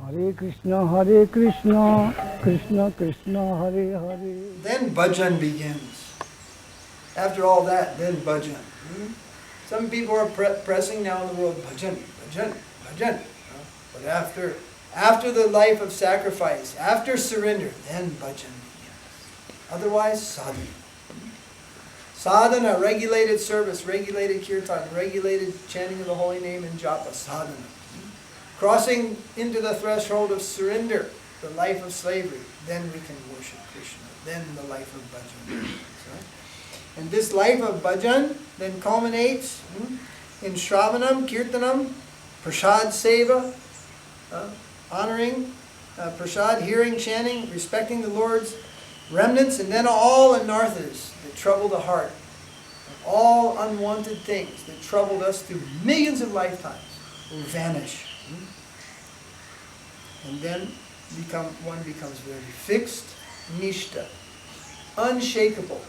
Hare Krishna, Krishna Krishna, Hare Hare. Then bhajan begins. After all that, then bhajan. Some people are pressing now in the world, bhajan, bhajan, bhajan. But after the life of sacrifice, after surrender, then bhajan begins. Otherwise, sadhana. Sadhana, regulated service, regulated kirtan, regulated chanting of the holy name and japa, sadhana. Crossing into the threshold of surrender, the life of slavery, then we can worship Krishna. Then the life of bhajan. Right? And this life of bhajan then culminates in shravanam, kirtanam, prasad seva, honoring, prasad, hearing, chanting, respecting the Lord's remnants, and then all anarthas that trouble the heart, all unwanted things that troubled us through millions of lifetimes will vanish. And then one becomes very fixed, nishta, unshakable,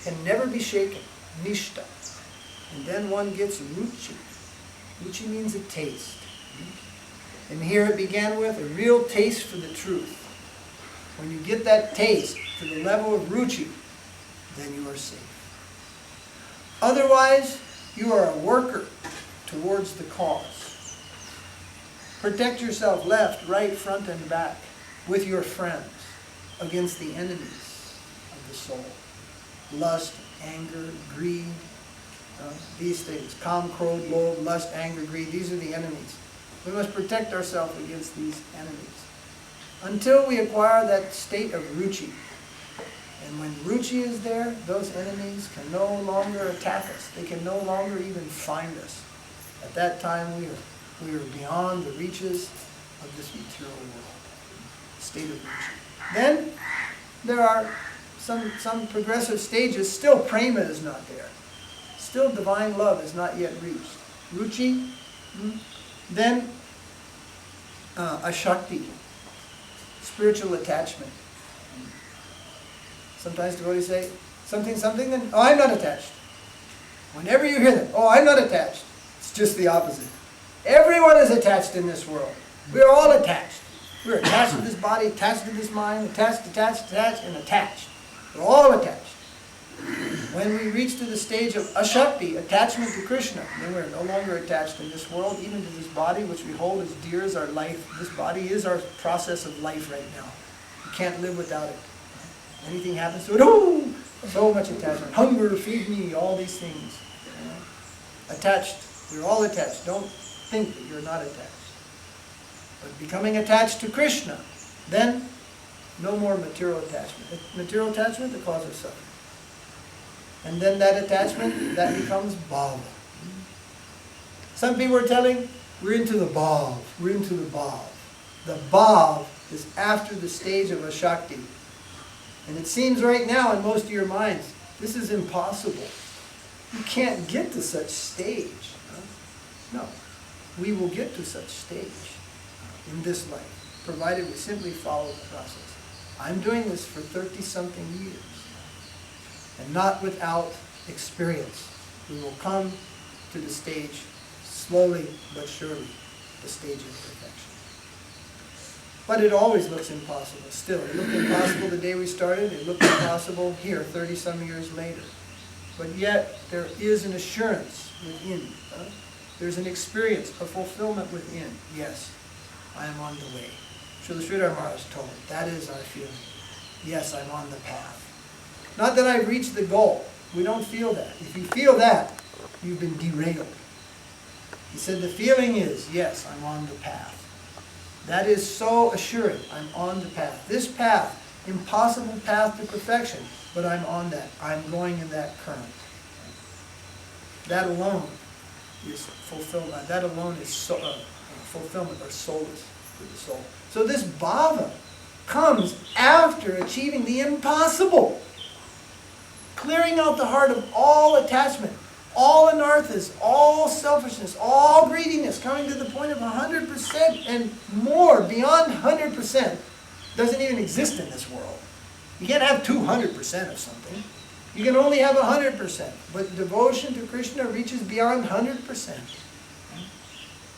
can never be shaken, nishta. And then one gets ruchi. Ruchi means a taste. And here it began with a real taste for the truth. When you get that taste to the level of ruchi, then you are safe. Otherwise, you are a worker towards the cause. Protect yourself left, right, front, and back with your friends against the enemies of the soul. Lust, anger, greed, these things. Kam, krodh, lobh, lust, anger, greed. These are the enemies. We must protect ourselves against these enemies until we acquire that state of ruchi. And when ruchi is there, those enemies can no longer attack us. They can no longer even find us. At that time, we are beyond the reaches of this material world. State of ruchi. Then there are some progressive stages. Still prema is not there. Still divine love is not yet reached. Ruchi, then ashakti, spiritual attachment. Sometimes devotees say, something, then, oh, I'm not attached. Whenever you hear that, oh, I'm not attached, it's just the opposite. Everyone is attached in this world. We're all attached. We're attached to this body, attached to this mind, attached, and attached. We're all attached. When we reach to the stage of ashakti, attachment to Krishna, then we're no longer attached in this world, even to this body, which we hold as dear as our life. This body is our process of life right now. We can't live without it. Anything happens to it, oh, so much attachment. Hunger, feed me, all these things. Attached. We're all attached. Don't think that you're not attached. But becoming attached to Krishna, then no more material attachment. Material attachment, the cause of suffering. And then that attachment, that becomes Bhāva. Some people are telling, we're into the Bhāva. We're into the Bhāva. The Bhāva is after the stage of Ashakti. And it seems right now in most of your minds, this is impossible. You can't get to such stage. No. We will get to such stage in this life, provided we simply follow the process. I'm doing this for 30-something years. And not without experience. We will come to the stage, slowly but surely, the stage of perfection. But it always looks impossible, still. It looked impossible the day we started. It looked impossible here, 30-some years later. But yet, there is an assurance within. There's an experience, a fulfillment within. Yes, I am on the way. Srila Sridhara Maharaj told me, that is our feeling. Yes, I'm on the path. Not that I've reached the goal. We don't feel that. If you feel that, you've been derailed. He said the feeling is, yes, I'm on the path. That is so assuring. I'm on the path. This path, impossible path to perfection, but I'm on that. I'm going in that current. That alone is fulfillment. That alone is fulfillment or solace for the soul. So this Bhāva comes after achieving the impossible. Clearing out the heart of all attachment, all anarthas, all selfishness, all greediness, coming to the point of 100% and more, beyond 100%, doesn't even exist in this world. You can't have 200% of something. You can only have 100%. But devotion to Krishna reaches beyond 100%.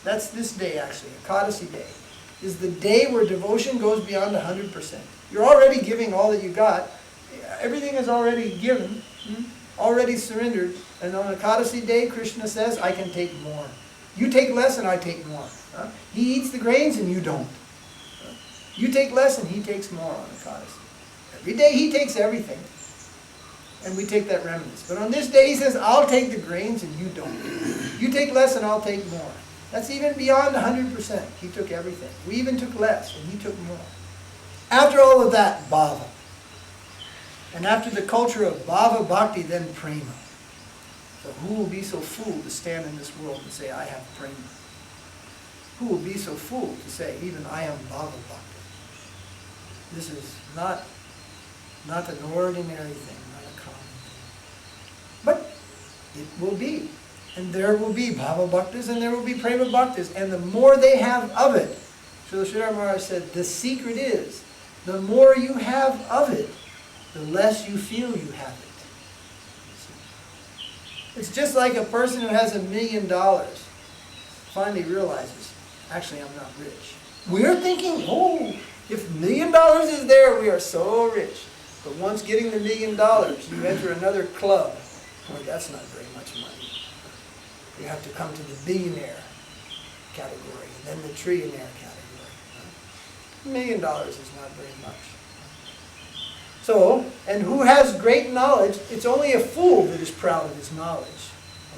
That's this day actually, Ekadasi day, is the day where devotion goes beyond 100%. You're already giving all that you got. Everything is already given, already surrendered. And on Ekadasi day, Krishna says, I can take more. You take less and I take more. He eats the grains and you don't. You take less and he takes more on Ekadasi. Every day he takes everything. And we take that remnants. But on this day he says, I'll take the grains and you don't. You take less and I'll take more. That's even beyond 100%. He took everything. We even took less and he took more. After all of that, Bhāva. And after the culture of Bhāva, Bhakti, then Prema. So who will be so fool to stand in this world and say, I have Prema? Who will be so fool to say, even I am Bhāva Bhakti? This is not an ordinary thing. But it will be. And there will be Bhāva Bhaktas and there will be Prema Bhaktas. And the more they have of it, Srila Maharaj said, the secret is, the more you have of it, the less you feel you have it. It's just like a person who has $1 million finally realizes, actually I'm not rich. We're thinking, oh, if $1 million is there, we are so rich. But once getting the $1 million, you enter another club. Well, that's not very much money. You have to come to the billionaire category, and then the trillionaire category. $1 million is not very much. So, and who has great knowledge, it's only a fool that is proud of his knowledge.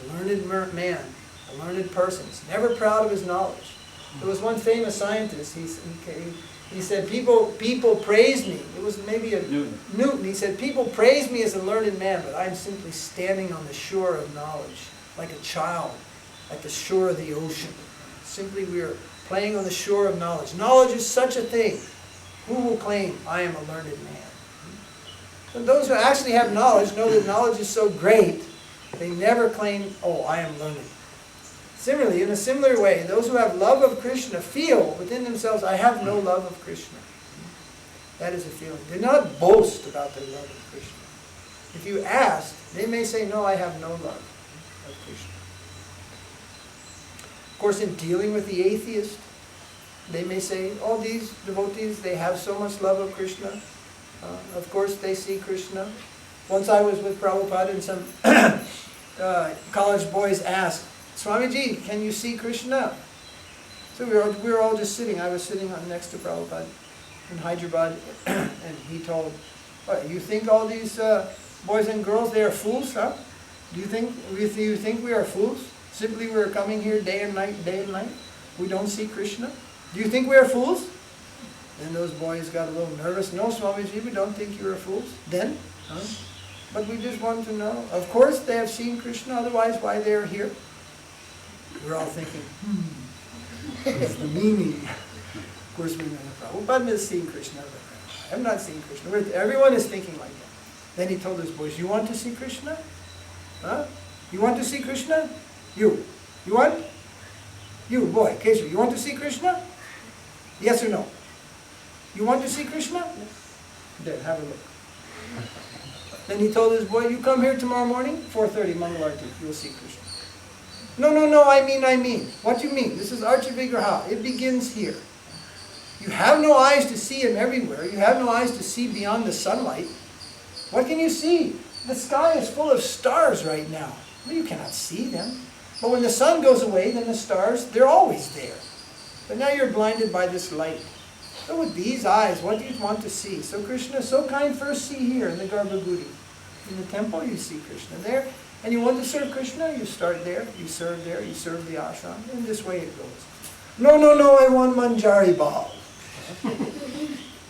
A learned man, a learned person is never proud of his knowledge. There was one famous scientist, he said, people praise me. It was maybe a Newton. He said, people praise me as a learned man, but I'm simply standing on the shore of knowledge, like a child at the shore of the ocean. Simply we are playing on the shore of knowledge. Knowledge is such a thing. Who will claim, I am a learned man? And those who actually have knowledge know that knowledge is so great, they never claim, oh, I am learned. Similarly, in a similar way, those who have love of Krishna feel within themselves, I have no love of Krishna. That is a feeling. Do not boast about their love of Krishna. If you ask, they may say, no, I have no love of Krishna. Of course, in dealing with the atheist, they may say, oh, these devotees, they have so much love of Krishna. Of course, they see Krishna. Once I was with Prabhupada and some college boys asked, Swami B.G, can you see Krishna? So we were all just sitting. I was sitting next to Prabhupada in Hyderabad, and he told, what, you think all these boys and girls, they are fools, huh? Do you think we are fools? Simply we are coming here day and night, We don't see Krishna? Do you think we are fools? Then those boys got a little nervous. No, Swami B.G, we don't think you are fools. Then? Huh? But we just want to know. Of course they have seen Krishna, otherwise why they are here? We're all thinking, what's the meaning? Of course we know Prabhupada has seen Krishna. I have not seen Krishna. Everyone is thinking like that. Then he told his boys, you want to see Krishna? Huh? You want to see Krishna? You. You want? You, boy, Keshu, you want to see Krishna? Yes or no? You want to see Krishna? There, have a look. Then he told his boy, you come here tomorrow morning, 4:30, Mangalarti, you will see Krishna. No, I mean. What do you mean? This is Archa Vigraha. It begins here. You have no eyes to see him everywhere. You have no eyes to see beyond the sunlight. What can you see? The sky is full of stars right now. Well, you cannot see them. But when the sun goes away, then the stars, they're always there. But now you're blinded by this light. So with these eyes, what do you want to see? So Krishna, so kind, first see here in the Garbhagudi. In the temple, you see Krishna there. And you want to serve Krishna, you start there, you serve the ashram. And this way it goes. No, I want manjari bhal.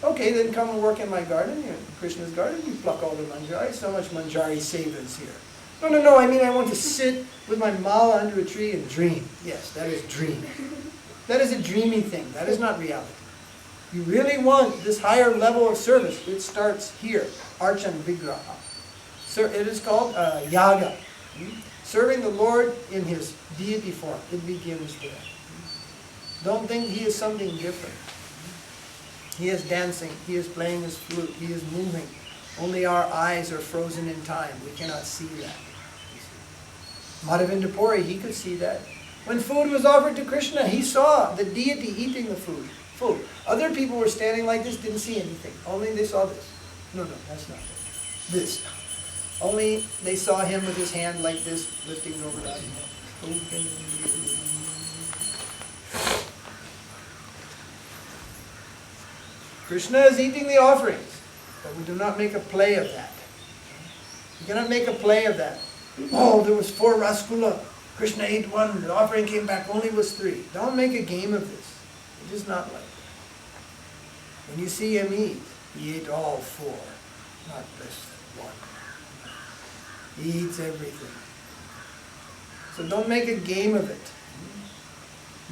Okay, then come and work in my garden, in Krishna's garden. You pluck all the manjari. So much manjari sevas here. No, I mean I want to sit with my mala under a tree and dream. Yes, that is dreaming. That is a dreamy thing. That is not reality. You really want this higher level of service. It starts here, Archan Vigraha. So it is called yaga. Serving the Lord in His deity form. It begins there. Don't think He is something different. He is dancing. He is playing His flute. He is moving. Only our eyes are frozen in time. We cannot see that. Madhavendra Puri, he could see that. When food was offered to Krishna, he saw the deity eating the food. Other people were standing like this, didn't see anything. Only they saw this. No, that's not it. This. Only they saw him with his hand like this, lifting over that. Krishna is eating the offerings, but we do not make a play of that. You cannot make a play of that. Oh, there was 4 rasgula. Krishna ate 1, the offering came back, only was 3. Don't make a game of this. It is not like that. When you see him eat, he ate all 4, not just 1. He eats everything. So don't make a game of it.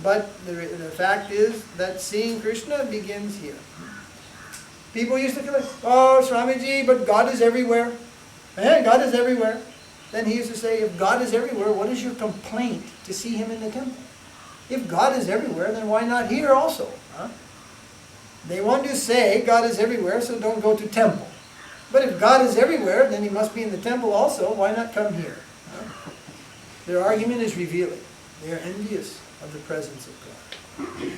But the fact is that seeing Krishna begins here. People used to go, oh, Swami B.G, but God is everywhere. God is everywhere. Then he used to say, if God is everywhere, what is your complaint to see him in the temple? If God is everywhere, then why not here also? Huh? They want to say God is everywhere, so don't go to temple. But if God is everywhere, then he must be in the temple also. Why not come here? Huh? Their argument is revealing. They are envious of the presence of God.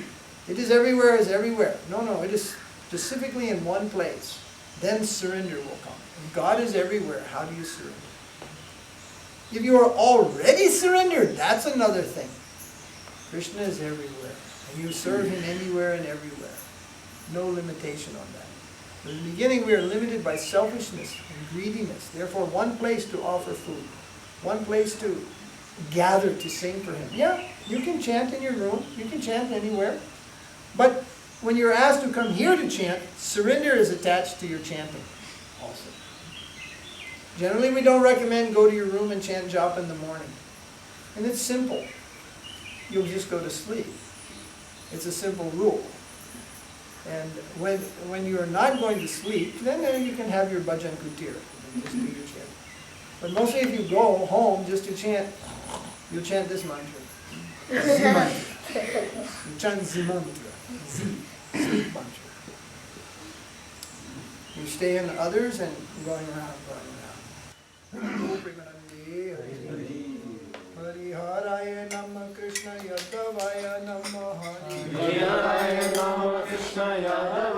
It is everywhere, is everywhere. No, it is specifically in one place. Then surrender will come. If God is everywhere, how do you surrender? If you are already surrendered, that's another thing. Krishna is everywhere, and you serve him anywhere and everywhere. No limitation on that. In the beginning, we are limited by selfishness and greediness. Therefore, one place to offer food, one place to gather to sing for him. Yeah, you can chant in your room, you can chant anywhere. But when you're asked to come here to chant, surrender is attached to your chanting also. Generally, we don't recommend go to your room and chant japa in the morning. And it's simple. You'll just go to sleep. It's a simple rule. And when you're not going to sleep, then you can have your bhajan kutir, just do your chant. But mostly if you go home just to chant, you chant this mantra. Z mantra. You chant Z mantra. Z. Sleep mantra. You stay in others and going around. Hariharaya Namah Krishna Yadavaya Namah Hariharaya Namah Krishna Yadavaya